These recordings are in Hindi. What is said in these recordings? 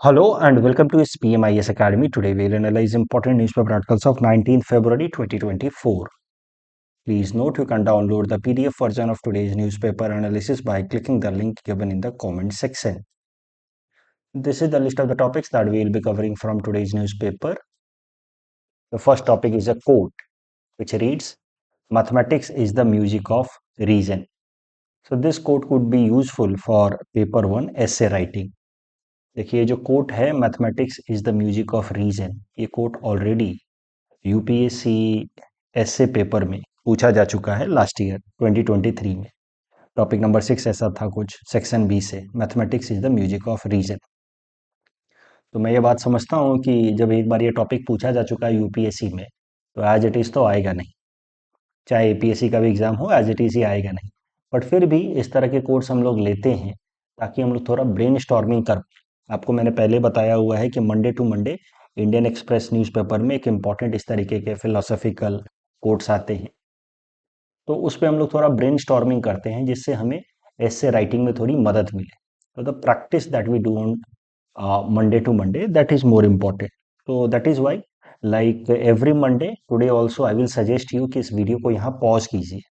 Hello and welcome to SPMIS Academy. Today we'll analyze important newspaper articles of 19th February 2024. Please note you can download the PDF version of today's newspaper analysis by clicking the link given in the comment section. This is the list of the topics that we will be covering from today's newspaper. The first topic is a quote which reads, "Mathematics is the music of reason." So this quote could be useful for paper 1 essay writing. देखिए जो कोट है mathematics is the music of reason, ये quote already UPSC essay paper में पूछा जा चुका है लास्ट ईयर 2023 में। टॉपिक नंबर 6 ऐसा था कुछ सेक्शन बी से, mathematics is the music of reason. तो मैं ये बात समझता हूँ कि जब एक बार ये टॉपिक पूछा जा चुका है यूपीएससी में तो एज इट इज़ तो आएगा नहीं, चाहे एपीएससी का भी एग्जाम हो एज इट इज़ ही आएगा नहीं। बट फिर भी इस तरह के कोर्स हम लोग लेते हैं ताकि हम लोग थोड़ा ब्रेन स्टॉर्मिंग कर। आपको मैंने पहले बताया हुआ है कि Monday to Monday Indian Express newspaper में एक इम्पॉर्टेंट इस तरीके के फिलोसॉफिकल कोट्स आते हैं, तो उस पर हम लोग थोड़ा ब्रेन स्टॉर्मिंग करते हैं जिससे हमें ऐसे राइटिंग में थोड़ी मदद मिले। तो the practice that we do on Monday to Monday that is more important. तो that is why like every Monday today also I will suggest you कि इस वीडियो को यहाँ पॉज कीजिए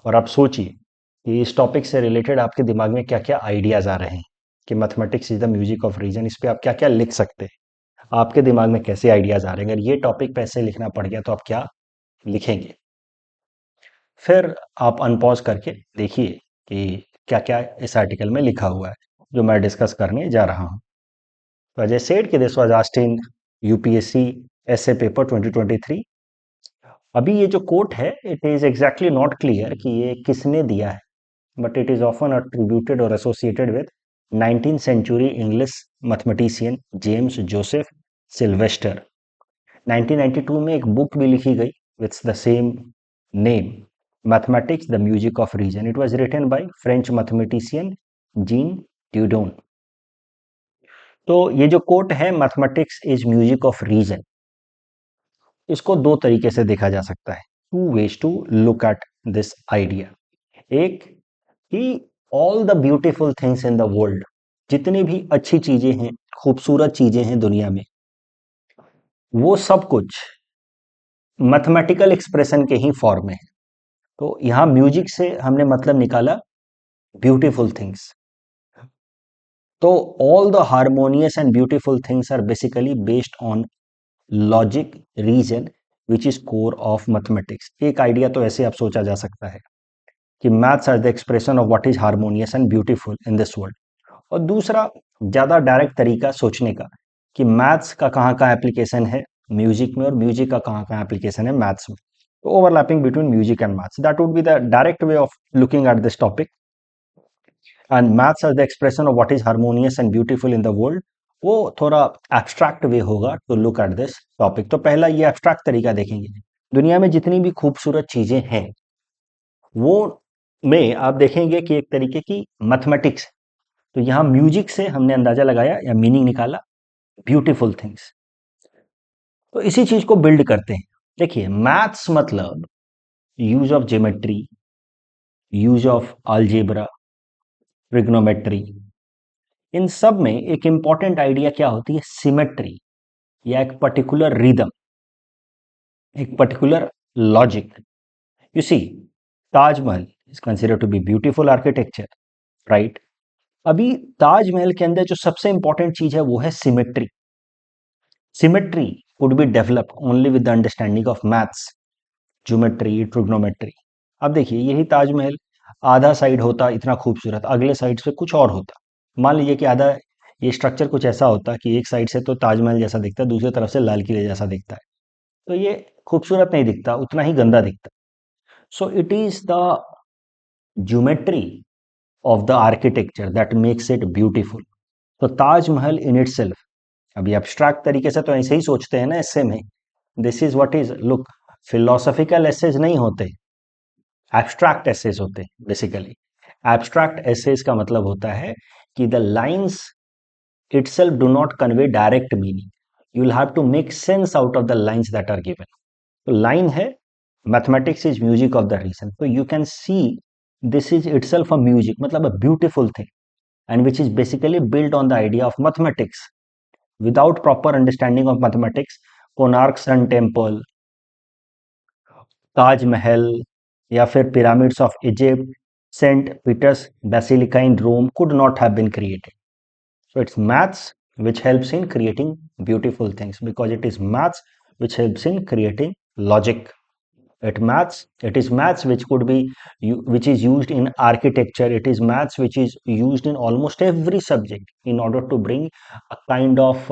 और आप सोचिए कि इस टॉपिक से रिलेटेड आपके दिमाग में क्या क्या आइडियाज आ रहे हैं कि mathematics is the music of reason, इस पे आप क्या क्या लिख सकते हैं, आपके दिमाग में कैसे आइडियाज आ रहे हैं। अगर ये टॉपिक पे ऐसे लिखना पड़ गया तो आप क्या लिखेंगे। फिर आप अनपॉज करके देखिए कि क्या क्या इस आर्टिकल में लिखा हुआ है जो मैं डिस्कस करने जा रहा हूँ। तो अजय सेठ कि this was asked in UPSC essay paper 2023। अभी ये जो कोट है it is exactly not clear कि ये किसने दिया है, but it is often attributed or associated with 19th century English mathematician James Joseph Sylvester। 1992 में एक बुक भी लिखी गई with the same name, Mathematics the Music of Reason। It was written by French mathematician Jean Dieudonné। तो ये जो कोट है mathematics is music of reason, इसको दो तरीके से देखा जा सकता है, two ways to look at this idea. एक कि all the beautiful things in the world, जितनी भी अच्छी चीजें हैं, खूबसूरत चीजें हैं दुनिया में, वो सब कुछ मैथमेटिकल एक्सप्रेशन के ही फॉर्म में है। तो यहां म्यूजिक से हमने मतलब निकाला ब्यूटीफुल थिंग्स। तो all the harmonious and beautiful things are basically based on logic reason which is core of mathematics. एक आइडिया तो ऐसे आप सोचा जा सकता है कि maths are the expression of what is harmonious and beautiful in this world. और दूसरा ज़्यादा डायरेक्ट तरीका सोचने का कि मैथ्स का कहाँ कहाँ एप्लीकेशन है म्यूजिक में और म्यूजिक का कहाँ कहाँ एप्लीकेशन है मैथ्स में। तो overlapping between music and maths, that would be the direct way of looking at this topic. And maths are the expression of what is harmonious and beautiful in the world, वो थोड़ा एब्स्ट्रैक्ट वे होगा to look at this topic. तो पहला ये एब्स्ट्रैक्ट तरीका देखेंगे, दुनिया में जितनी भी खूबसूरत चीजें हैं वो में आप देखेंगे कि एक तरीके की मैथमेटिक्स। तो यहां म्यूजिक से हमने अंदाजा लगाया या मीनिंग निकाला ब्यूटीफुल थिंग्स। तो इसी चीज को बिल्ड करते हैं। देखिए मैथ्स मतलब use of geometry, use of algebra, trigonometry, इन सब में एक इंपॉर्टेंट आइडिया क्या होती है, सिमेट्री या एक पर्टिकुलर रिदम, एक particular logic. You see Taj Mahal is considered to be beautiful architecture, right. अभी ताजमहल के अंदर जो सबसे इंपॉर्टेंट चीज है वो है symmetry. Symmetry could be developed only with the understanding of maths, geometry, trigonometry. अब देखिए यही ताजमहल आधा साइड होता इतना खूबसूरत, अगले साइड से कुछ और होता। मान लीजिए कि आधा ये स्ट्रक्चर कुछ ऐसा होता कि एक साइड से तो ताजमहल जैसा दिखता है, दूसरी तरफ से लाल किले जैसा दिखता है, तो ये खूबसूरत नहीं दिखता, उतना ही गंदा दिखता। So it is the geometry of the architecture that makes it beautiful. तो ताजमहल इन इट सेल्फ, अभी एब्स्ट्रैक्ट तरीके से तो ऐसे ही सोचते हैं ना ऐसे में, this is what is look, philosophical essays नहीं होते, एब्स्ट्रैक्ट एसेज होते हैं बेसिकली। एब्स्ट्रैक्ट एसेज का मतलब होता है कि the lines itself do not convey direct meaning, you will have to make sense out of the lines that are given। तो लाइन है mathematics is music of the reason, तो you can see this is itself a music, मतलब a beautiful thing and which is basically build on the idea of mathematics. Without proper understanding of mathematics, Konark sun temple, Taj Mahal या फिर pyramids of Egypt, St. Peter's Basilica in Rome could not have been created. So it's maths which helps in creating beautiful things, because it is maths which helps in creating logic. It is maths which could be which is used in architecture. It is maths which is used in almost every subject in order to bring a kind of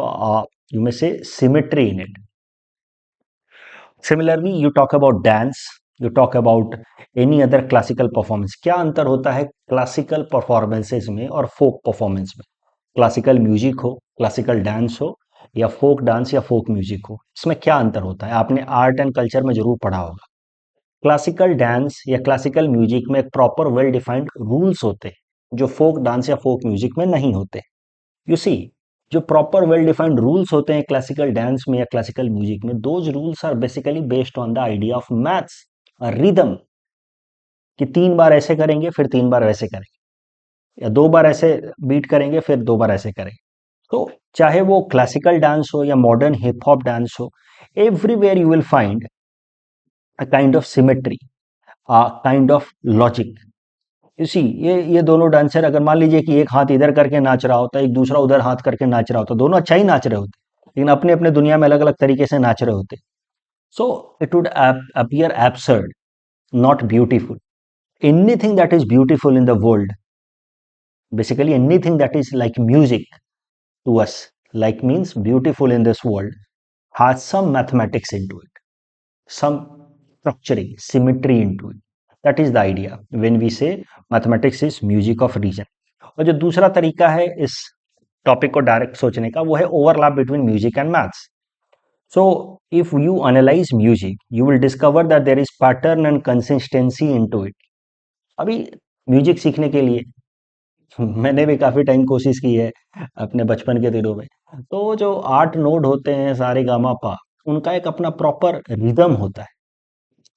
you may say symmetry in it. Similarly, you talk about dance, you talk about any other classical performance. क्या अंतर होता है क्लासिकल परफॉर्मेंसेस में और फोक परफॉर्मेंस में? क्लासिकल म्यूजिक हो, क्लासिकल डांस हो, या फोक डांस या फोक म्यूजिक हो, इसमें क्या अंतर होता है? आपने आर्ट एंड कल्चर में जरूर पढ़ा होगा। क्लासिकल डांस या क्लासिकल म्यूजिक में एक प्रॉपर वेल डिफाइंड रूल्स होते हैं, जो फोक डांस या फोक म्यूजिक में नहीं होते। यू सी, जो प्रॉपर वेल डिफाइंड रूल्स होते हैं क्लासिकल डांस में या क्लासिकल म्यूजिक में, those rules are basically based on the idea of maths, rhythm, कि 3 बार ऐसे करेंगे फिर 3 बार वैसे करेंगे, या 2 बार ऐसे बीट करेंगे फिर 2 बार ऐसे करेंगे। तो चाहे वो क्लासिकल डांस हो या मॉडर्न हिप हॉप डांस हो, everywhere you will find a kind of symmetry, a kind of logic. इसी ये दोनों डांसर, अगर मान लीजिए कि एक हाथ इधर करके नाच रहा होता है, एक दूसरा उधर हाथ करके नाच रहा होता, दोनों अच्छा ही नाच रहे होते, लेकिन अपने अपने दुनिया में अलग अलग तरीके से नाच रहे होते। So it would appear absurd, not beautiful. Anything that is beautiful in the world, basically anything that is like music to us, like means beautiful in this world, has some mathematics into it, some structuring, symmetry into it. That is the idea when we say mathematics is music of reason. और जो दूसरा तरीका है इस टॉपिक को डायरेक्ट सोचने का, वो है overlap between music and maths. So if you analyze music, you will discover that there is pattern and consistency into it. अभी म्यूजिक सीखने के लिए मैंने भी काफी टाइम कोशिश की है अपने बचपन के दिनों में, तो जो 8 नोट होते हैं सारे गामा पा, उनका एक अपना प्रॉपर रिदम होता है.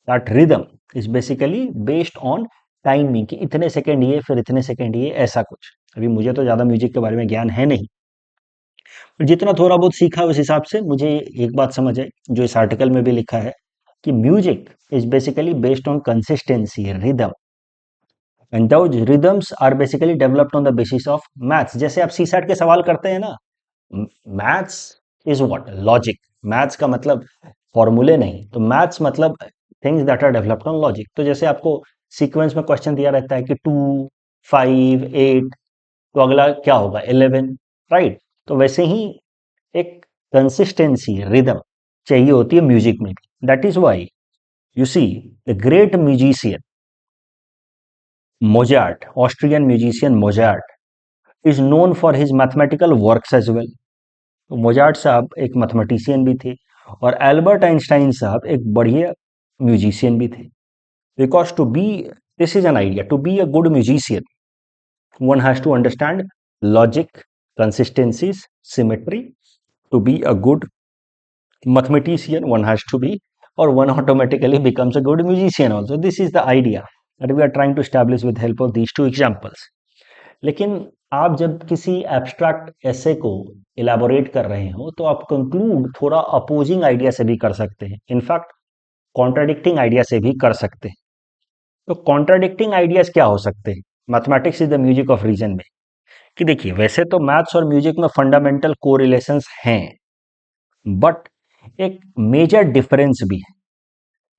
That rhythm is basically based on timing, कि इतने सेकंड ये फिर इतने सेकंड ये, ऐसा कुछ. अभी मुझे तो ज्यादा म्यूजिक के बारे में ज्ञान है नहीं, जितना थोड़ा बहुत सीखा उस हिसाब से मुझे एक बात समझ आई, जो इस आर्टिकल में भी लिखा है, कि music is basically based on consistency, rhythm, and those rhythms are basically developed on the basis of maths. जैसे आप सी सैट के सवाल करते हैं ना, maths is what, logic. Maths का मतलब फॉर्मूले नहीं, तो मैथ्स मतलब things that are developed on logic. तो जैसे आपको सीक्वेंस में क्वेश्चन दिया रहता है कि 2, 5, 8, तो अगला क्या होगा, 11, राइट. तो वैसे ही एक कंसिस्टेंसी, रिदम चाहिए होती है म्यूजिक में भी. That is why you see the great musician Mozart, Austrian musician Mozart, is known for his mathematical works as well. तो मोजार्ट साहब एक मैथमेटिशियन भी थे, और एल्बर्ट आइंस्टाइन साहब एक बढ़िया म्यूजिशियन भी थे. Because to be, this is an idea, to be a good musician one has to understand logic, consistencies, symmetry. To be a good mathematician, one has to be, or one automatically becomes a good musician also. This is the idea that we are trying to establish with help of these two examples. लेकिन आप जब किसी एब्स्ट्रैक्ट ऐसे को इलेबोरेट कर रहे हो, तो आप कंक्लूड थोड़ा अपोजिंग आइडिया से भी कर सकते हैं, इनफैक्ट कॉन्ट्राडिक्टिंग आइडिया से भी कर सकते हैं. तो कॉन्ट्राडिक्टिंग आइडियाज क्या हो सकते हैं mathematics is the music of reason में? कि देखिए, वैसे तो मैथ्स और म्यूजिक में फंडामेंटल कोरिलेशंस हैं, बट एक मेजर डिफरेंस भी है.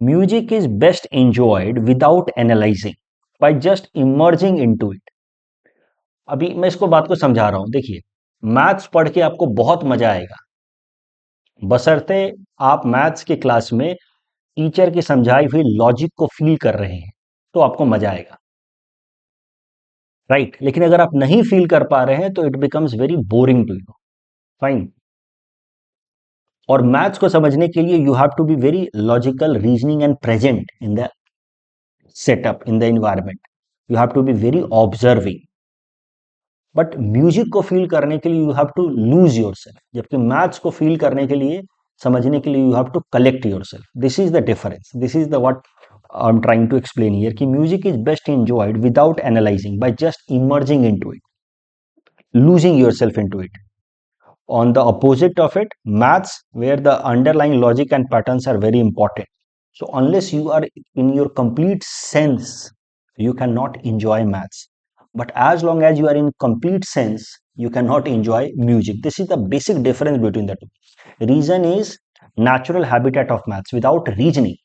Music is best enjoyed without analysing, by just emerging into it. अभी मैं इसको बात को समझा रहा हूं. देखिए, मैथ्स पढ़ के आपको बहुत मजा आएगा, बशर्ते आप मैथ्स की क्लास में टीचर की समझाई हुई लॉजिक को फील कर रहे हैं, तो आपको मजा आएगा, राइट. लेकिन अगर आप नहीं फील कर पा रहे हैं, तो it becomes very boring to you. Fine. और मैथ्स को समझने के लिए you have to be very logical, reasoning and present in the setup, in the environment. You have to be very observing. But music को फील करने के लिए you have to lose yourself, जबकि मैथ्स को फील करने के लिए, समझने के लिए, you have to collect yourself. This is the difference. This is the what I am trying to explain here, कि music is best enjoyed without analysing, by just emerging into it, losing your self into it. On the opposite of it, maths, where the underlying logic and patterns are very important. So unless you are in your complete sense, you cannot enjoy maths. But as long as you are in complete sense, you cannot enjoy music. This is the basic difference between the two. Reason is natural habitat of maths. Without reasoning,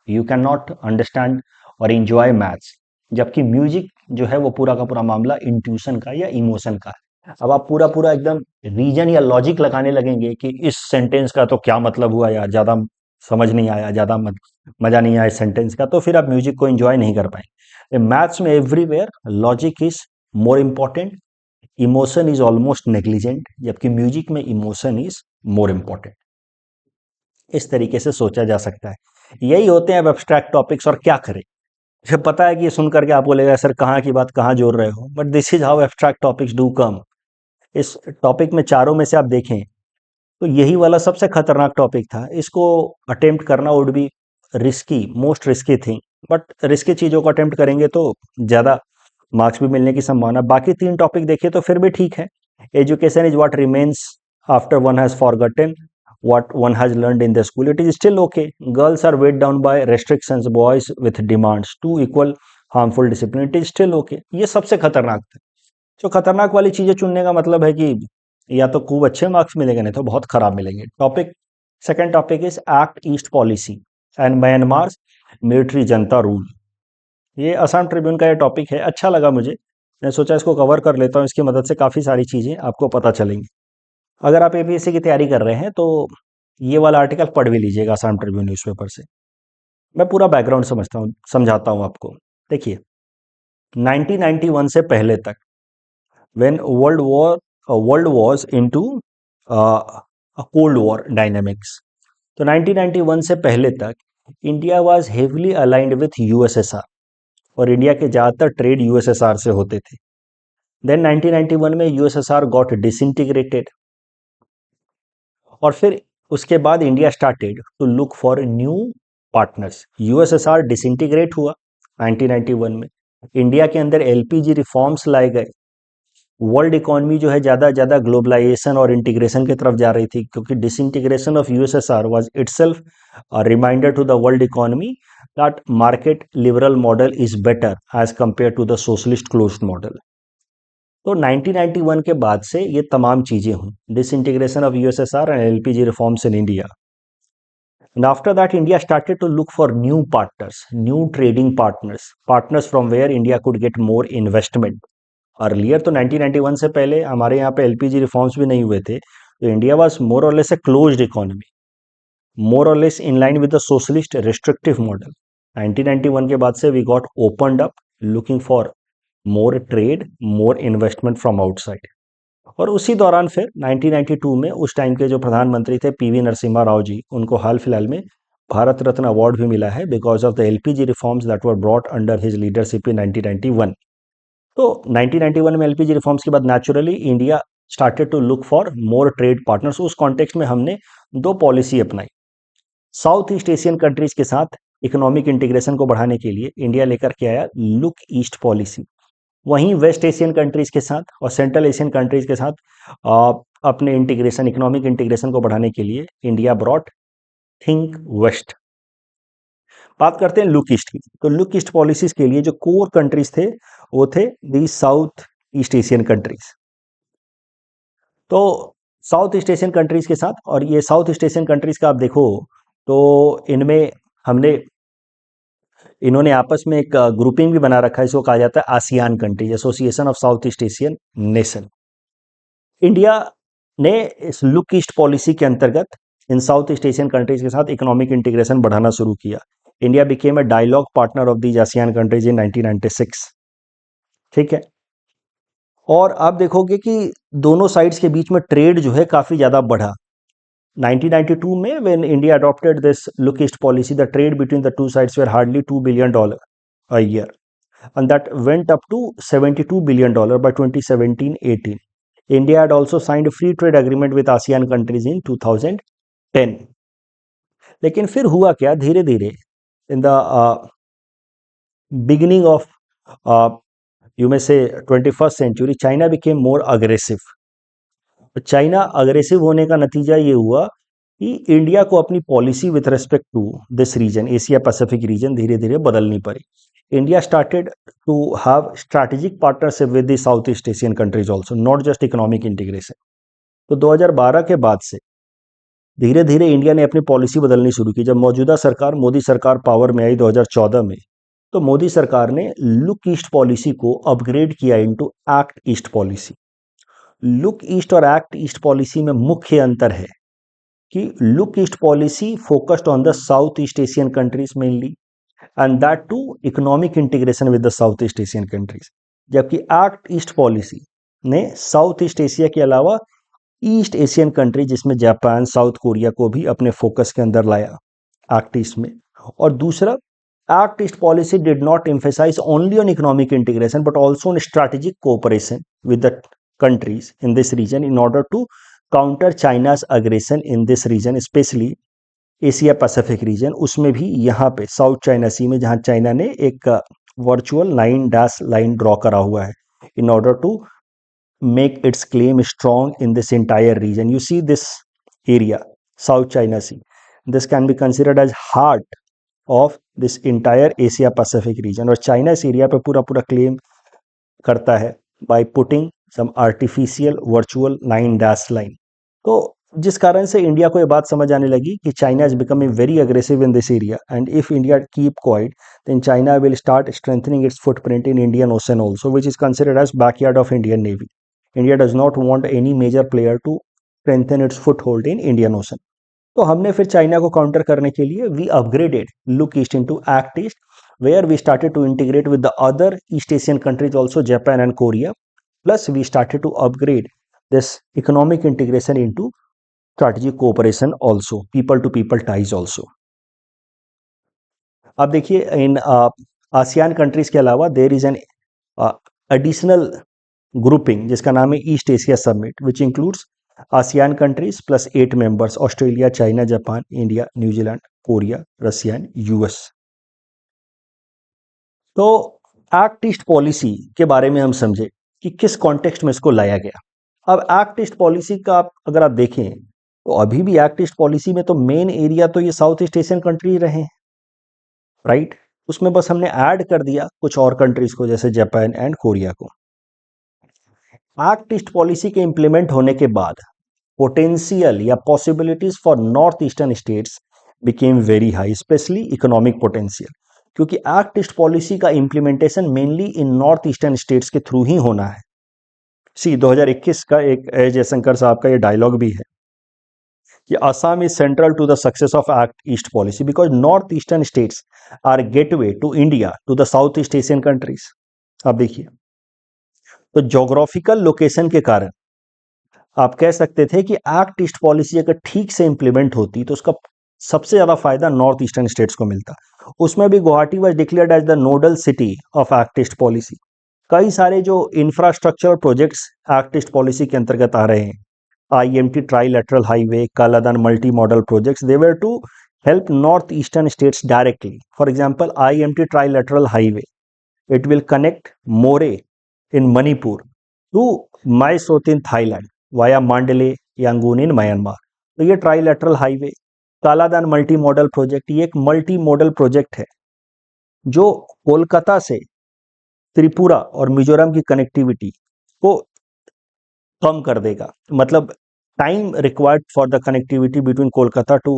you cannot understand और enjoy maths. जबकि म्यूजिक जो है वो पूरा का पूरा मामला इंट्यूशन का या इमोशन का है. अब आप पूरा पूरा एकदम रीजन या लॉजिक लगाने लगेंगे कि इस सेंटेंस का तो क्या मतलब हुआ यार, ज्यादा समझ नहीं आया, ज्यादा मजा नहीं आया इस सेंटेंस का, तो फिर आप म्यूजिक को एंजॉय नहीं कर पाएंगे. मैथ्स में everywhere logic is more important, emotion is almost negligent, जबकि म्यूजिक में इमोशन इज मोर इंपॉर्टेंट. इस तरीके से सोचा जा सकता है. यही होते हैं अब एब्स्ट्रैक्ट टॉपिक्स. और क्या करें, मुझे पता है कि ये सुन करके आप बोलेगा सर कहाँ की बात कहाँ जोड़ रहे हो, but this is how abstract topics do come. इस टॉपिक में चारों में से आप देखें तो यही वाला सबसे खतरनाक टॉपिक था. इसको अटेम्प्ट करना would be risky, most risky thing. But risky चीज़ों को अटेम्प्ट करेंगे तो ज़्यादा मार्क्स भी मिलने की संभावना. बाकी तीन टॉपिक देखिए तो फिर भी ठीक है. Education is what remains after one has forgotten what one has learned in the school. It is still okay. Girls are weighed down by restrictions, boys with demands to equal harmful discipline. It is still okay. ये सबसे खतरनाक था. जो खतरनाक वाली चीजें चुनने का मतलब है कि या तो खूब अच्छे मार्क्स मिलेंगे, नहीं तो बहुत खराब मिलेंगे. Topic second topic is act east policy and Myanmar military junta rule. ये असम ट्रिब्यून का ये टॉपिक है. अच्छा लगा मुझे, मैं सोचा इसको कवर कर लेता हूँ. इसकी मदद से काफ़ी सारी चीज़ें आपको पता चलेंगी. अगर आप एपीएससी की तैयारी कर रहे हैं तो ये वाला आर्टिकल पढ़ भी लीजिएगा असम ट्रिब्यून न्यूज़पेपर से. मैं पूरा बैकग्राउंड समझाता हूँ आपको. देखिए 1991 से पहले तक, when world was into cold war dynamics, तो 1991 से पहले तक India was heavily aligned with USSR, और इंडिया के ज़्यादातर ट्रेड यूएसएसआर से होते थे. देन 1991 में यूएसएसआर गॉट डिसइंटीग्रेटेड, और फिर उसके बाद India started to look for new partners. USSR disintegrate हुआ 1991 में. इंडिया के अंदर एलपीजी रिफॉर्म्स लाए गए. वर्ल्ड इकोनॉमी जो है ज़्यादा ग्लोबलाइजेशन और इंटीग्रेशन की तरफ जा रही थी, क्योंकि disintegration of USSR was itself a reminder to the world economy that market liberal model is better as compare to the socialist closed model. तो 1991 के बाद से ये तमाम चीजें हुई, disintegration of USSR and LPG reforms in India. And after that, India started to look for new partners, new trading partners from where India could get more investment. Earlier तो 1991 से पहले हमारे यहाँ पे एलपीजी रिफॉर्म्स भी नहीं हुए थे, तो India was more or less a closed economy, more or less in line with the socialist restrictive model. 1991 के बाद से we got opened up, looking for more trade, more investment from outside. और उसी दौरान फिर 1992 में उस टाइम के जो प्रधानमंत्री थे पीवी नरसिम्हा राव जी, उनको हाल फिलहाल में भारत रत्न अवार्ड भी मिला है because of the LPG reforms that were brought under his leadership in 1991. तो 1991 में एलपीजी रिफॉर्म्स के बाद naturally India started to look for more trade partners. उस कॉन्टेक्स्ट में हमने दो पॉलिसी अपनाई. साउथ ईस्ट एशियन कंट्रीज के साथ इकोनॉमिक इंटीग्रेशन को बढ़ाने के लिए इंडिया लेकर के आया लुक ईस्ट पॉलिसी. वहीं वेस्ट एशियन कंट्रीज के साथ और सेंट्रल एशियन कंट्रीज के साथ अपने इंटीग्रेशन, इकोनॉमिक इंटीग्रेशन को बढ़ाने के लिए इंडिया ब्रॉट थिंक वेस्ट. बात करते हैं लुक ईस्ट की. तो लुक ईस्ट पॉलिसीज के लिए जो कोर कंट्रीज थे वो थे दी साउथ ईस्ट एशियन कंट्रीज. तो साउथ ईस्ट एशियन कंट्रीज के साथ, और ये साउथ ईस्ट एशियन कंट्रीज का आप देखो तो इनमें इन्होंने आपस में एक ग्रुपिंग भी बना रखा है, इसको कहा जाता है ASEAN countries, association of South east Asian nation. India ने इस लुक ईस्ट पॉलिसी के अंतर्गत in South east Asian countries के साथ इकोनॉमिक इंटीग्रेशन बढ़ाना शुरू किया. India became a dialogue partner of these ASEAN countries in 1996. ठीक है. और आप देखोगे कि दोनों साइड्स के बीच में ट्रेड जो है काफी ज्यादा बढ़ा. 1992 में when India adopted this look east policy, the trade between the two sides were hardly $2 billion a year, and that went up to $72 billion by 2017-18. India had also signed a free trade agreement with ASEAN countries in 2010. लेकिन फिर हुआ क्या, धीरे धीरे in the beginning of you may say 21st century, China became more aggressive. China aggressive होने का नतीजा ये हुआ कि इंडिया को अपनी policy with respect to this region, Asia Pacific region, धीरे धीरे बदलनी पड़ी. India started to have strategic partnership with the South east Asian countries also, not just economic integration. तो 2012 के बाद से धीरे धीरे इंडिया ने अपनी पॉलिसी बदलनी शुरू की. जब मौजूदा सरकार, मोदी सरकार पावर में आई 2014 में, तो मोदी सरकार ने लुक ईस्ट पॉलिसी को अपग्रेड किया into act east policy. Look east और एक्ट ईस्ट पॉलिसी में मुख्य अंतर है कि look east policy focused on the South east Asian countries mainly, and that too economic integration with the South east Asian countries. जबकि एक्ट ईस्ट पॉलिसी ने साउथ ईस्ट एशिया के अलावा ईस्ट एशियन कंट्री, जिसमें जापान, साउथ कोरिया को भी अपने फोकस के अंदर लाया एक्ट ईस्ट में. और दूसरा, act east policy did not emphasize only on economic integration but also on strategic cooperation with the countries in this region in order to counter China's aggression in this region, especially Asia Pacific reason. उसमें भी यहाँ पे साउथ चाइना सी में, जहाँ चाइना ने एक वर्चुअल 9 डैश लाइन ड्रॉ करा हुआ है in order to make its claim strong in this entire region. You see this area, South China Sea. This can be considered as heart of this entire Asia Pacific region. और चाइना इस एरिया पे पूरा पूरा क्लेम करता है by putting some artificial virtual 9 dash line. तो जिस कारण से इंडिया को ये बात समझ आने लगी कि China is becoming very aggressive in this area, and if India keep quiet then China will start strengthening its footprint in Indian Ocean also, which is considered as backyard of Indian Navy. India does not want any major player to strengthen its foothold in Indian Ocean. तो हमने फिर चाइना को काउंटर करने के लिए we upgraded look east into act east, where we started to integrate with the other East Asian countries also, Japan and Korea. Plus, we started to upgrade this economic integration into strategic cooperation also, people to people ties also. अब देखिए, इन आसियान कंट्रीज के अलावा there is an additional grouping जिसका नाम है east Asia summit, which includes ASEAN countries plus 8 members, Australia, China, Japan, India, New Zealand, Korea, Russia and US. तो एक्ट ईस्ट पॉलिसी के बारे में हम समझे कि किस कॉन्टेक्स्ट में इसको लाया गया. अब एक्ट ईस्ट पॉलिसी का अगर आप देखें तो अभी भी एक्ट ईस्ट पॉलिसी में तो मेन एरिया तो ये साउथ ईस्ट एशियन कंट्री रहे हैं, राइट. उसमें बस हमने ऐड कर दिया कुछ और कंट्रीज को, जैसे जापान एंड कोरिया को. एक्ट ईस्ट पॉलिसी के इंप्लीमेंट होने के बाद पोटेंशियल या possibilities for north eastern states became very high, specially economic potential, क्योंकि एक्ट ईस्ट पॉलिसी का इंप्लीमेंटेशन मेनली इन नॉर्थ ईस्टर्न स्टेट्स के थ्रू ही होना है. 2021 का एक जयशंकर साहब का ये डायलॉग भी है कि Assam is central to the success of act east policy because north eastern states are gateway to India to the South east Asian countries. अब देखिए, तो ज्योग्राफिकल लोकेशन के कारण आप कह सकते थे कि एक्ट ईस्ट पॉलिसी अगर ठीक से इंप्लीमेंट होती तो उसका सबसे ज्यादा फायदा नॉर्थ ईस्टर्न स्टेट्स को मिलता. उसमें भी Guwahati was declared as the nodal city of act east policy. कई सारे जो infrastructure projects act east policy के अंतर्गत आ रहे हैं, IMT trilateral highway, Kaladan multi modal projects, they were to help north eastern states directly. For example, IMT trilateral highway, it will connect Moreh in Manipur to Mae Sot in Thailand via Mandalay, Yangon in Myanmar. तो ये trilateral highway, Kaladan multi model project, ये एक मल्टी मॉडल प्रोजेक्ट है जो कोलकाता से त्रिपुरा और मिजोरम की कनेक्टिविटी को कम कर देगा. मतलब time required for the connectivity between Kolkata to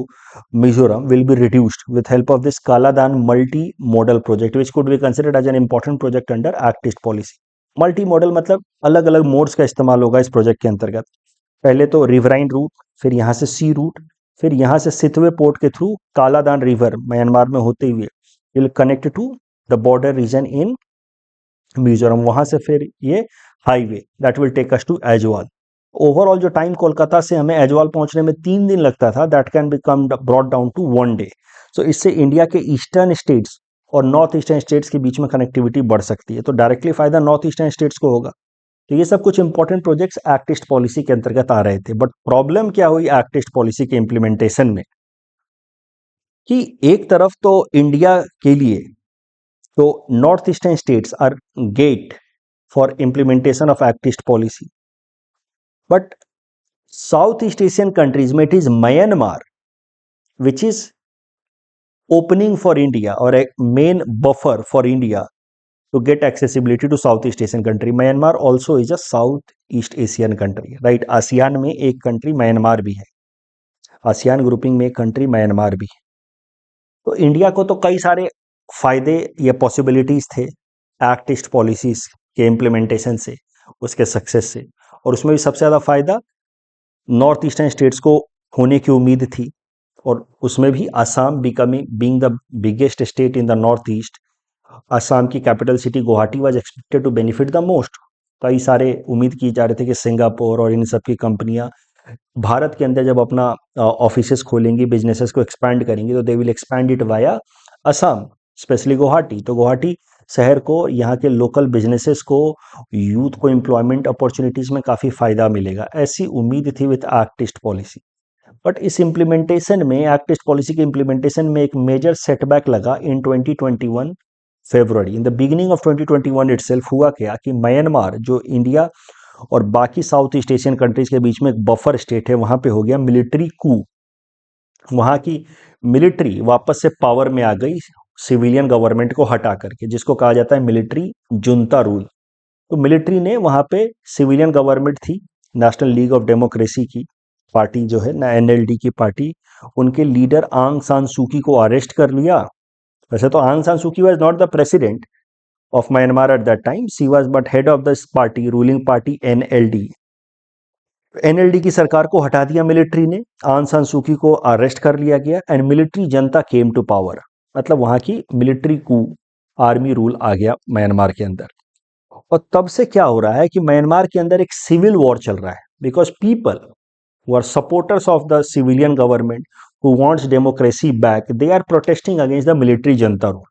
Mizoram will be reduced with help of this Kaladan multi-modal project, which could be considered as an important project under Act East policy. Multi-modal मतलब अलग अलग मोड्स का इस्तेमाल होगा इस प्रोजेक्ट के अंतर्गत. पहले तो रिवराइन रूट, फिर यहाँ से सी रूट, फिर यहाँ से सितवे पोर्ट के थ्रू कालादान रिवर म्यांमार में होते हुए will connect to the border region in Mizoram. वहां से फिर ये highway that will take us to Aizawl. Overall जो टाइम कोलकाता से हमें एजवाल पहुंचने में 3 दिन लगता था, that can become brought down to 1 day. So इससे इंडिया के ईस्टर्न स्टेट्स और नॉर्थ ईस्टर्न स्टेट्स के बीच में कनेक्टिविटी बढ़ सकती है. तो डायरेक्टली फायदा नॉर्थ ईस्टर्न स्टेट्स को होगा. तो ये सब कुछ important projects act east policy के अंतर्गत आ रहे थे. बट प्रॉब्लम क्या हुई एक्ट ईस्ट पॉलिसी के इंप्लीमेंटेशन में, कि एक तरफ तो इंडिया के लिए तो north eastern states are gate for implementation of act east policy, but south east Asian countries में it is Myanmar which is opening for India or a main buffer for India to get accessibility to Southeast Asian country. Myanmar also is a Southeast Asian country, right? ASEAN में एक कंट्री म्यांमार भी है, आसियान ग्रुपिंग में एक कंट्री म्यांमार भी है। तो इंडिया को तो कई सारे फायदे या पॉसिबिलिटीज थे एक्ट ईस्ट पॉलिसीज के इम्प्लीमेंटेशन से, उसके सक्सेस से, और उसमें भी सबसे ज़्यादा फायदा नॉर्थ ईस्टर्न स्टेट्स को होने की उम्मीद थी, और उसमें भी Assam becoming being the biggest state in the north east, Assam की capital city Guwahati was expected to benefit the most. कई सारे उम्मीद की जा रहे थे कि सिंगापुर और इन सब की कंपनियां भारत के अंदर जब अपना ऑफिसेस खोलेंगी, बिजनेसेस को एक्सपैंड करेंगी, तो they will expand it via Assam, specially Guwahati. तो गुवाहाटी शहर को, यहाँ के लोकल बिजनेसेस को, यूथ को एम्प्लॉयमेंट अपॉर्चुनिटीज में काफ़ी फायदा मिलेगा, ऐसी उम्मीद थी with act east policy. But इस इम्प्लीमेंटेशन में, एक्ट ईस्ट पॉलिसी के इम्प्लीमेंटेशन में एक मेजर सेटबैक लगा in 2021 February. In the beginning of 2021 itself हुआ क्या कि म्यांमार, जो इंडिया और बाकी साउथ ईस्ट एशियन कंट्रीज के बीच में एक बफर स्टेट है, वहां पे हो गया मिलिट्री कू। वहां की मिलिट्री वापस से पावर में आ गई सिविलियन गवर्नमेंट को हटा करके, जिसको कहा जाता है मिलिट्री जुंता रूल। तो मिलिट्री ने वहां पे, सिविलियन गवर्नमेंट थी नेशनल लीग ऑफ डेमोक्रेसी की पार्टी जो है ना, एनएलडी की पार्टी, उनके लीडर आंग सान सूकी को अरेस्ट कर लिया। वैसे तो आंग सान सूकी was not the president of Myanmar at that time. She was but head of this party, ruling party NLD. NLD की सरकार को हटा दिया मिलिट्री ने, आंग सान सूकी को अरेस्ट कर लिया गया, and military Janata came to power. मतलब वहां की मिलिट्री कू, आर्मी रूल आ गया म्यांमार के अंदर। और तब से क्या हो रहा है कि म्यांमार के अंदर एक सिविल वॉर चल रहा है, because people who are supporters of the civilian government who wants democracy back, they are protesting against the military junta rule,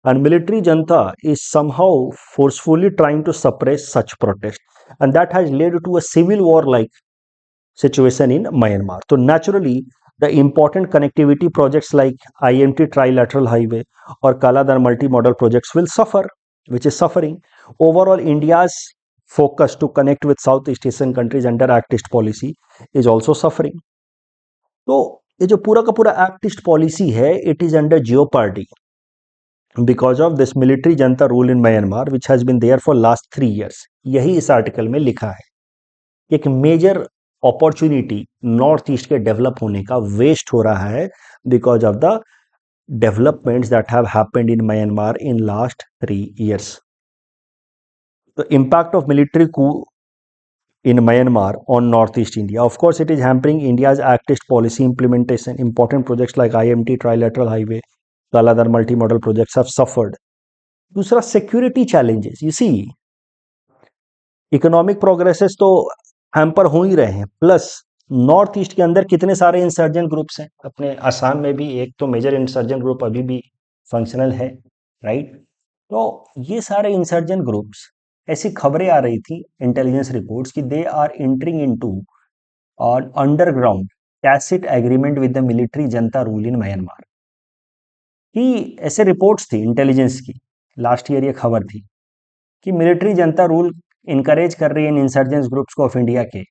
and military junta is somehow forcefully trying to suppress such protest, and that has led to a civil war like situation in Myanmar. So naturally the important connectivity projects like IMT trilateral highway or Kaladar multi-modal projects will suffer, which is suffering. Overall India's focus to connect with Southeast Asian countries under Act East policy is also suffering. तो ये जो पूरा का पूरा Act East policy है, it is under jeopardy because of this military junta rule in Myanmar which has been there for last 3 years. यही इस आर्टिकल में लिखा है। एक मेजर अपॉर्चुनिटी नॉर्थ ईस्ट के डेवलप होने का वेस्ट हो रहा है because of the developments that have happened in Myanmar in last 3 years. The impact of military coup in Myanmar on Northeast India. Of course, it is hampering India's Act East policy implementation. Important projects like IMT trilateral highway, Kaladar multimodal projects have suffered. दूसरा, security challenges. You see, economic progresses तो हैम्पर हो ही रहे हैं, प्लस नॉर्थ ईस्ट के अंदर कितने सारे इंसर्जेंट ग्रुप्स हैं। अपने असम में भी एक तो मेजर इंसर्जेंट ग्रुप अभी भी फंक्शनल है, राइट। तो ये सारे इंसर्जेंट ग्रुप्स, ऐसी खबरें आ रही थी, इंटेलिजेंस रिपोर्ट्स, कि they are entering into underground tacit agreement with the military junta rule in Myanmar. कि ऐसे रिपोर्ट्स थी इंटेलिजेंस की, लास्ट ईयर ये खबर थी कि मिलिट्री जनता रूल इनकरेज कर रही है इन इंसर्जेंस ग्रुप्स को ऑफ इंडिया के,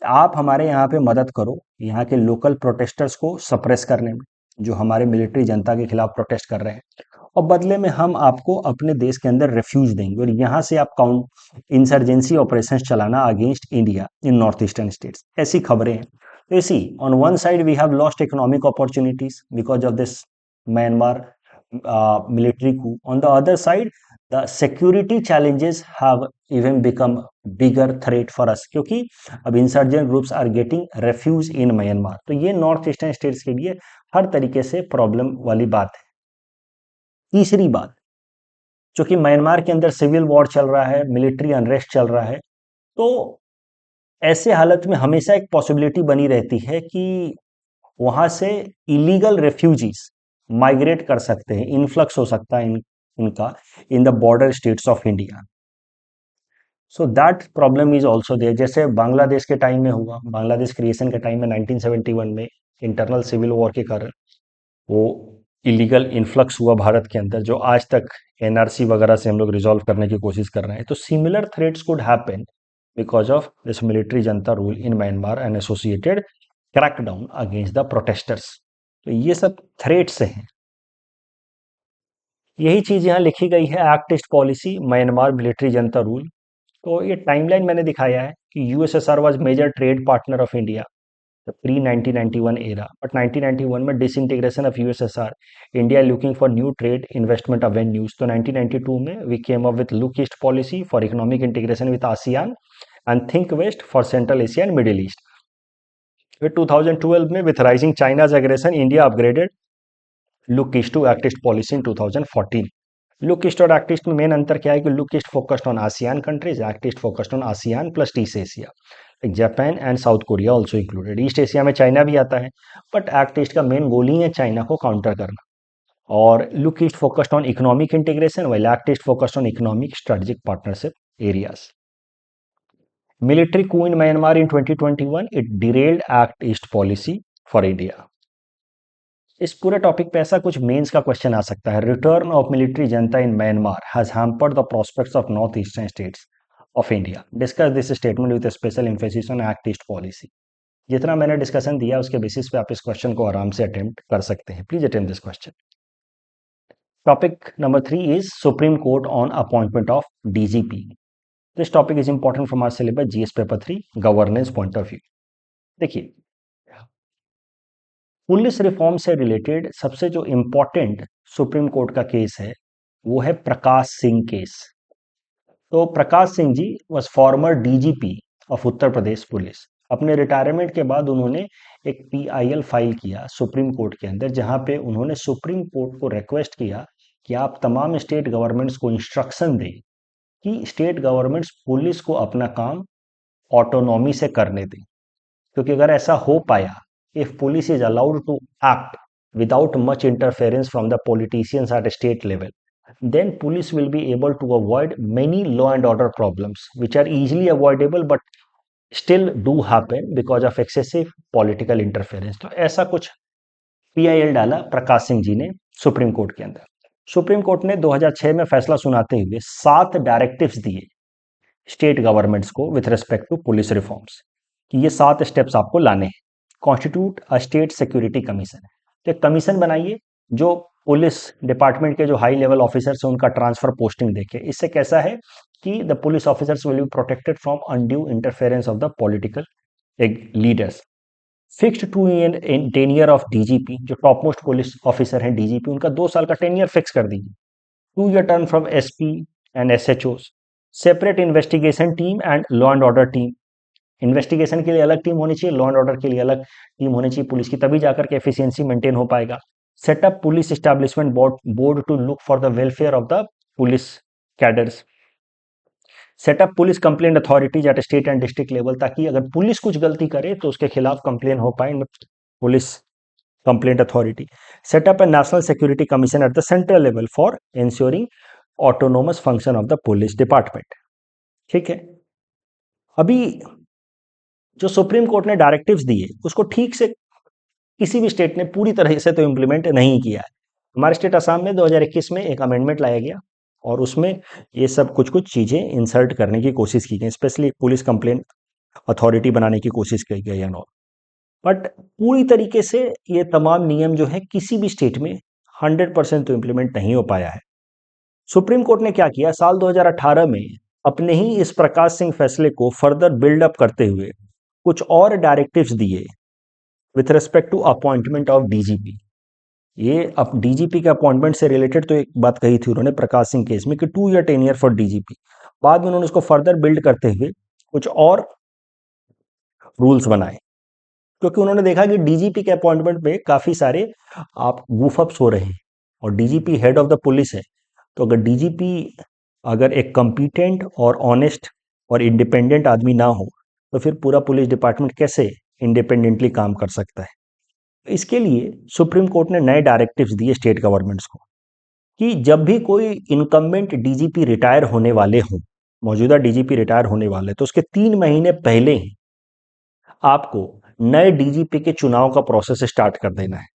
आप हमारे यहाँ पे मदद करो यहाँ के लोकल प्रोटेस्टर्स को सप्रेस करने में, जो हमारे मिलिट्री जनता के खिलाफ प्रोटेस्ट कर रहे हैं, और बदले में हम आपको अपने देश के अंदर रेफ्यूज देंगे और यहाँ से आप काउंट इंसर्जेंसी ऑपरेशंस चलाना against India in north eastern states. ऐसी खबरें हैं। तो इसी, on one side we have lost economic opportunities because of this Myanmar military coup. On the other side, the security challenges have even become bigger threat for us, क्योंकि अब insurgent groups are getting refuge in Myanmar. तो ये नॉर्थ ईस्टर्न स्टेट्स के लिए हर तरीके से प्रॉब्लम वाली बात है। तीसरी बात, चूंकि म्यांमार के अंदर सिविल वॉर चल रहा है, मिलिट्री अनरेस्ट चल रहा है, तो ऐसे हालत में हमेशा एक पॉसिबिलिटी बनी रहती है कि वहां से इलीगल रेफ्यूजीज माइग्रेट कर सकते हैं, इनफ्लक्स हो सकता है इनका in the border states of India. So that problem is also there. जैसे बांग्लादेश के टाइम में हुआ, बांग्लादेश क्रिएशन के टाइम में 1971 में इंटरनल सिविल वॉर के कारण वो इलीगल इन्फ्लक्स हुआ भारत के अंदर, जो आज तक एनआरसी वगैरह से हम लोग रिजॉल्व करने की कोशिश कर रहे हैं। तो similar threats could happen because of this military junta rule in Myanmar and associated crackdown against the protesters. तो ये सब थ्रेट्स हैं। यही चीज यहाँ लिखी गई है, act east policy Myanmar military junta rule. तो ये टाइमलाइन मैंने दिखाया है कि USSR was major trade partner of India pre 1991 era, but 1991 में disintegration of USSR, India looking for new trade investment avenues. तो 1992 में we came up with Look East policy for economic integration with ASEAN and Think West for Central Asia and Middle East. फिर 2012 में with rising China's aggression, India upgraded Look East to Act East policy in 2014. Look east और एक्ट ईस्ट में मेन अंतर क्या है कि look east focused on ASEAN countries, act east focused on ASEAN plus east Asia, like Japan and south Korea also included. East Asia में चाइना भी आता है, बट एक्ट ईस्ट का मेन गोल ही है चाइना को काउंटर करना। और look east focused on economic integration, while act east focused on economic strategic partnership areas. Military coup in Myanmar in 2021, it derailed Act East policy for India. इस पूरे टॉपिक पे ऐसा कुछ मेंस का क्वेश्चन आ सकता है, return of military Janata in Myanmar has hampered the prospects of north eastern states of India, discuss this statement with special emphasis on act east policy. जितना मैंने डिस्कशन दिया उसके बेसिस पे आप इस क्वेश्चन को आराम से अटेम्प्ट कर सकते हैं। Please attempt this question. Topic number 3 is supreme court on appointment of DGP. This topic is important from our syllabus GS paper 3 governance point of view. देखिए, पुलिस रिफॉर्म से रिलेटेड सबसे जो इम्पोर्टेंट सुप्रीम कोर्ट का केस है वो है प्रकाश सिंह केस। तो Prakash Singh ji was former DGP of Uttar Pradesh police. अपने रिटायरमेंट के बाद उन्होंने एक पीआईएल फाइल किया सुप्रीम कोर्ट के अंदर, जहां पे उन्होंने सुप्रीम कोर्ट को रिक्वेस्ट किया कि आप तमाम स्टेट गवर्नमेंट्स को इंस्ट्रक्शन दें कि स्टेट गवर्नमेंट्स पुलिस को अपना काम ऑटोनॉमी से करने दें, क्योंकि अगर ऐसा हो पाया, if police is allowed to act without much interference from the politicians at a state level, then police will be able to avoid many law and order problems which are easily avoidable but still do happen because of excessive political interference. तो ऐसा कुछ पीआईएल डाला प्रकाश सिंह जी ने सुप्रीम कोर्ट के अंदर। सुप्रीम कोर्ट ने 2006 में फैसला सुनाते हुए 7 डायरेक्टिव्स दिए स्टेट गवर्नमेंट्स को with respect to police reforms कि ये 7 स्टेप्स आपको लाने हैं। Constitute a state security commission, तो एक कमीशन बनाइए जो पुलिस डिपार्टमेंट के जो हाई लेवल ऑफिसर्स हैं उनका ट्रांसफर पोस्टिंग देखे। इससे कैसा है कि the police officers will be protected from undue interference of the political leaders. Fixed 2 year टेनियर of DGP, जो टॉप मोस्ट पुलिस ऑफिसर हैं डीजीपी, उनका 2 साल का टेनियर फिक्स कर दीजिए। 2 year term from SP and SHO. Separate investigation team and law and order team, investigation के लिए अलग टीम होनी चाहिए, लॉ एंड ऑर्डर के लिए अलग टीम होनी चाहिए पुलिस की, तभी जाकर के एफिशिएंसी मेंटेन हो पाएगा। Setup police establishment board to look for the welfare of the police cadres. Setup police complaint authorities at state and district level, ताकि अगर पुलिस कुछ गलती करे तो उसके खिलाफ कंप्लेन हो पाए police complaint authority. Setup A national security commission at the central level for ensuring autonomous function of the police department. ठीक है, अभी जो सुप्रीम कोर्ट ने डायरेक्टिव्स दिए उसको ठीक से किसी भी स्टेट ने पूरी तरह से तो इम्प्लीमेंट नहीं किया है। हमारे स्टेट असम में 2021 में एक अमेंडमेंट लाया गया और उसमें ये सब कुछ कुछ चीज़ें इंसर्ट करने की कोशिश की गई, स्पेशली पुलिस कंप्लेंट अथॉरिटी बनाने की कोशिश की गई है। बट पूरी तरीके से ये तमाम नियम जो है किसी भी स्टेट में 100% तो इम्प्लीमेंट नहीं हो पाया है। सुप्रीम कोर्ट ने क्या किया, साल 2018 में अपने ही इस प्रकाश सिंह फैसले को फर्दर बिल्डअप करते हुए कुछ और डायरेक्टिव्स दिए with respect to appointment of DGP. ये अब डीजीपी के अपॉइंटमेंट से रिलेटेड तो एक बात कही थी उन्होंने प्रकाश सिंह केस में कि 2 ईयर टेनियर फॉर डीजीपी। बाद में उन्होंने उसको फर्दर बिल्ड करते हुए कुछ और रूल्स बनाए, क्योंकि उन्होंने देखा कि डीजीपी के अपॉइंटमेंट पे काफी सारे आप गूफअप्स हो रहे हैं और DGP head of the police है। तो अगर डीजीपी अगर एक कॉम्पिटेंट और ऑनेस्ट और इंडिपेंडेंट आदमी ना हो तो फिर पूरा पुलिस डिपार्टमेंट कैसे इंडिपेंडेंटली काम कर सकता है। इसके लिए सुप्रीम कोर्ट ने नए डायरेक्टिव्स दिए स्टेट गवर्नमेंट्स को कि जब भी कोई इनकम्बेंट डीजीपी रिटायर होने वाले हों, मौजूदा डीजीपी रिटायर होने वाले, तो उसके 3 महीने पहले ही आपको नए डीजीपी के चुनाव का प्रोसेस स्टार्ट कर देना है।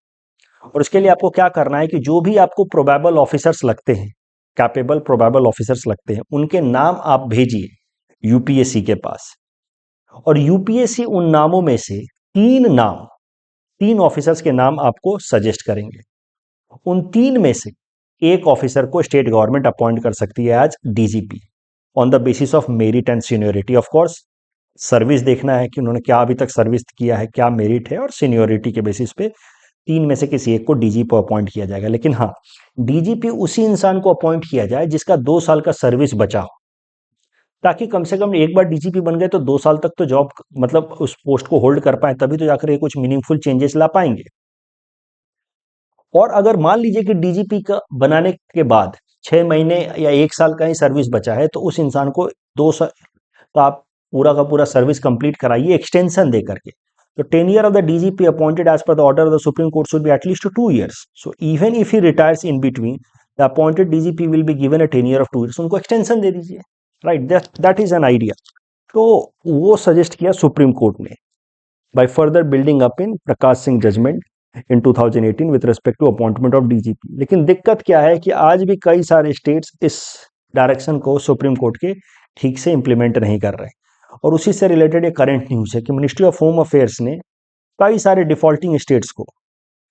और उसके लिए आपको क्या करना है कि जो भी आपको प्रोबेबल ऑफिसर्स लगते हैं, कैपेबल प्रोबेबल ऑफिसर्स लगते हैं, उनके नाम आप भेजिए यूपीएससी के पास। और यूपीएससी उन नामों में से तीन ऑफिसर्स के नाम आपको सजेस्ट करेंगे। उन तीन में से एक ऑफिसर को स्टेट गवर्नमेंट अपॉइंट कर सकती है as DGP on the basis of merit and seniority. Of course service देखना है कि उन्होंने क्या अभी तक सर्विस किया है, क्या मेरिट है, और सीनियोरिटी के बेसिस पे तीन में से किसी एक को डीजीपी अपॉइंट किया जाएगा। लेकिन हाँ, डीजीपी उसी इंसान को अपॉइंट किया जाए जिसका 2 साल का सर्विस बचा हो, ताकि कम से कम एक बार डीजीपी बन गए तो 2 साल तक तो जॉब मतलब उस पोस्ट को होल्ड कर पाए, तभी तो जाकर ये कुछ मीनिंगफुल चेंजेस ला पाएंगे। और अगर मान लीजिए कि डीजीपी का बनाने के बाद 6 महीने या 1 साल का ही सर्विस बचा है, तो उस इंसान को 2 साल का आप पूरा का पूरा सर्विस कंप्लीट कराइए एक्सटेंशन दे करके। तो tenure of the DGP appointed as per the order of the Supreme Court should be at least 2 years। So even if he retires in between, the appointed DGP will be given a tenure of 2 years। उनको एक्सटेंशन दे दीजिए, right? That is an idea. तो वो सजेस्ट किया सुप्रीम कोर्ट ने by further building up in Prakash Singh judgement in 2018 with respect to appointment of DGP. लेकिन दिक्कत क्या है कि आज भी कई सारे स्टेट्स इस डायरेक्शन को सुप्रीम कोर्ट के ठीक से इंप्लीमेंट नहीं कर रहे। और उसी से रिलेटेड एक करंट न्यूज है कि मिनिस्ट्री ऑफ होम अफेयर्स ने कई सारे डिफॉल्टिंग स्टेट्स को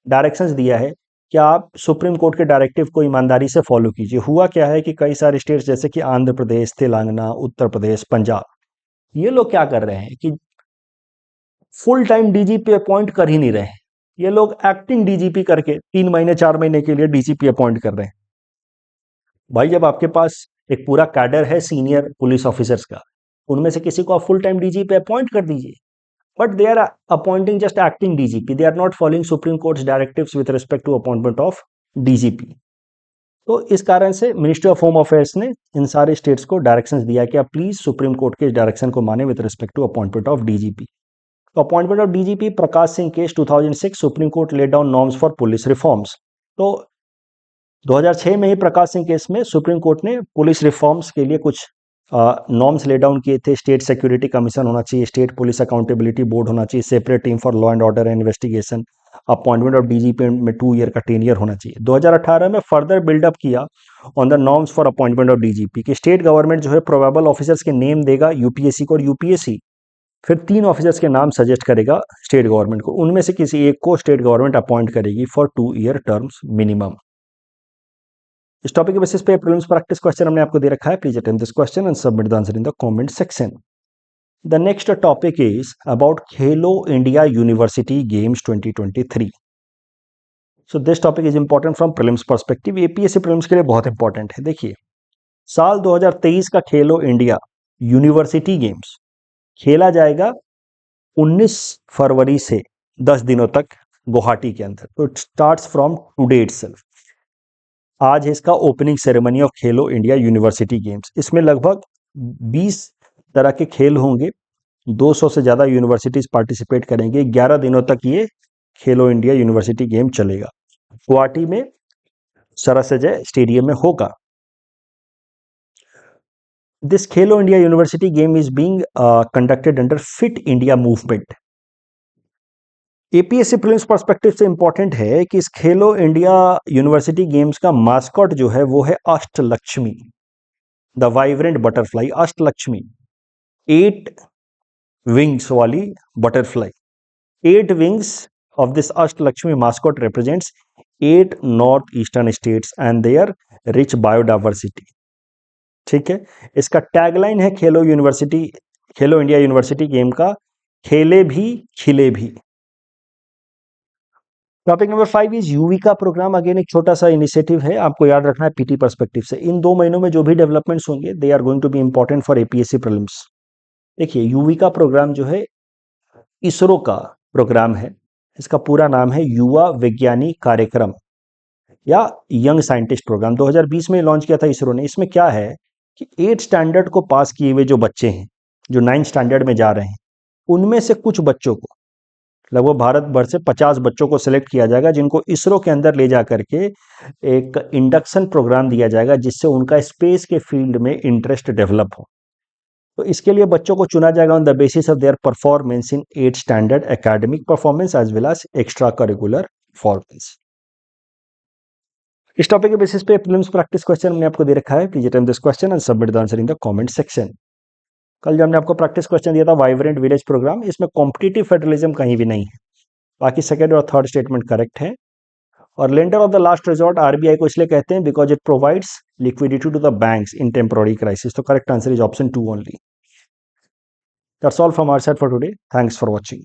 डायरेक्शंस दिया है कि आप सुप्रीम कोर्ट के डायरेक्टिव को ईमानदारी से फॉलो कीजिए। हुआ क्या है कि कई सारे स्टेट्स जैसे कि आंध्र प्रदेश, तेलंगाना, उत्तर प्रदेश, पंजाब, ये लोग क्या कर रहे हैं कि फुल टाइम डीजीपी अपॉइंट कर ही नहीं रहे हैं। ये लोग एक्टिंग डीजीपी करके 3 महीने 4 महीने के लिए डीजीपी अपॉइंट कर रहे हैं। भाई, जब आपके पास एक पूरा कैडर है सीनियर पुलिस ऑफिसर्स का, उनमें से किसी को आप फुल टाइम डीजीपी अपॉइंट कर दीजिए। But they are appointing just acting DGP, they are not following Supreme Court's directives with respect to appointment of DGP. तो इस कारण से मिनिस्ट्री ऑफ होम अफेयर्स ने इन सारे स्टेट्स को डायरेक्शंस दिया कि आप प्लीज सुप्रीम कोर्ट के डायरेक्शन को माने with respect to appointment of DGP. तो appointment of DGP Prakash Singh case 2006, supreme court laid down norms for police reforms. तो 2006 में ही प्रकाश सिंह केस में सुप्रीम कोर्ट ने पुलिस रिफॉर्म्स के लिए कुछ नॉर्म्स ले डाउन किए थे। स्टेट सिक्योरिटी कमीशन होना चाहिए, स्टेट पुलिस अकाउंटेबिलिटी बोर्ड होना चाहिए, separate team for law and order and investigation, appointment of DGP में 2 ईयर का टेन्योर होना चाहिए। 2018 में फर्दर बिल्डअप किया on the norms for appointment of DGP कि स्टेट गवर्नमेंट जो है प्रोबेबल ऑफिसर्स के नेम देगा यूपीएससी को, और यूपीएससी फिर 3 ऑफिसर्स के नाम सजेस्ट करेगा स्टेट गवर्नमेंट को। उनमें से किसी एक को स्टेट गवर्नमेंट अपॉइंट करेगी फॉर 2 ईयर टर्म्स मिनिमम। इस टॉपिक के बेसिस पे प्रीलिम्स प्रैक्टिस क्वेश्चन हमने आपको दे रखा है। Please attempt this question and submit the answer in the comment section. The next topic is about Khelo India university games 2023। So this topic is important from prelims perspective, APSC prelims के लिए बहुत इंपॉर्टेंट है। देखिए, साल 2023 का खेलो इंडिया यूनिवर्सिटी गेम्स खेला जाएगा 19 फरवरी से 10 दिनों तक गुवाहाटी के अंदर। तो it starts from today itself. आज है इसका opening ceremony of Khelo India university games. इसमें लगभग 20 तरह के खेल होंगे, 200 से ज़्यादा यूनिवर्सिटीज पार्टिसिपेट करेंगे। 11 दिनों तक ये खेलो इंडिया यूनिवर्सिटी गेम चलेगा। गुवाहाटी में सरसजय स्टेडियम में होगा। This Khelo India university game is being conducted under fit India movement. APSC prelims perspective से इंपॉर्टेंट है कि इस खेलो इंडिया यूनिवर्सिटी गेम्स का मास्कॉट जो है वो है Ashtalakshmi, the vibrant butterfly Ashtalakshmi, 8 wings वाली butterfly. 8 wings of this Ashtalakshmi mascot represents 8 north eastern states and their rich biodiversity. ठीक है, इसका टैगलाइन है खेलो इंडिया यूनिवर्सिटी गेम का, खेले भी खिले भी। Topic number 5 is Yuvika program. Again एक छोटा सा इनिशिएटिव है, आपको याद रखना है पीटी पर्सपेक्टिव से। इन 2 महीनों में जो भी डेवलपमेंट्स होंगे they are going to be important for APSC prelims. देखिए, यूविका प्रोग्राम जो है इसरो का प्रोग्राम है। इसका पूरा नाम है युवा विज्ञानी कार्यक्रम या यंग साइंटिस्ट प्रोग्राम। 2020 में लॉन्च किया था इसरो ने। इसमें क्या है कि 8 स्टैंडर्ड को पास किए हुए जो बच्चे हैं, जो 9 स्टैंडर्ड में जा रहे हैं, उनमें से कुछ बच्चों को, लगभग भारत भर से 50 बच्चों को सिलेक्ट किया जाएगा, जिनको इसरो के अंदर ले जा करके एक इंडक्शन प्रोग्राम दिया जाएगा, जिससे उनका स्पेस के फील्ड में इंटरेस्ट डेवलप हो। तो इसके लिए बच्चों को चुना जाएगा on the basis of their performance in 8 standard academic performance as well as extra curricular performance. इस टॉपिक के बेसिस पे प्रीलिम्स प्रैक्टिस क्वेश्चन हमने आपको दे रखा है। Please attempt this question and submit the answer in the comment section. कल जो हमने आपको प्रैक्टिस क्वेश्चन दिया था वाइब्रेंट विलेज प्रोग्राम, इसमें कॉम्पिटिटिव फेडरलिज्म कहीं भी नहीं है, बाकी सेकेंड और थर्ड स्टेटमेंट करेक्ट है। और lender of the last resort RBI को इसलिए कहते हैं because it provides liquidity to the banks in temporary crisis. तो correct answer is option 2 only. That's all from our side for today. Thanks for watching.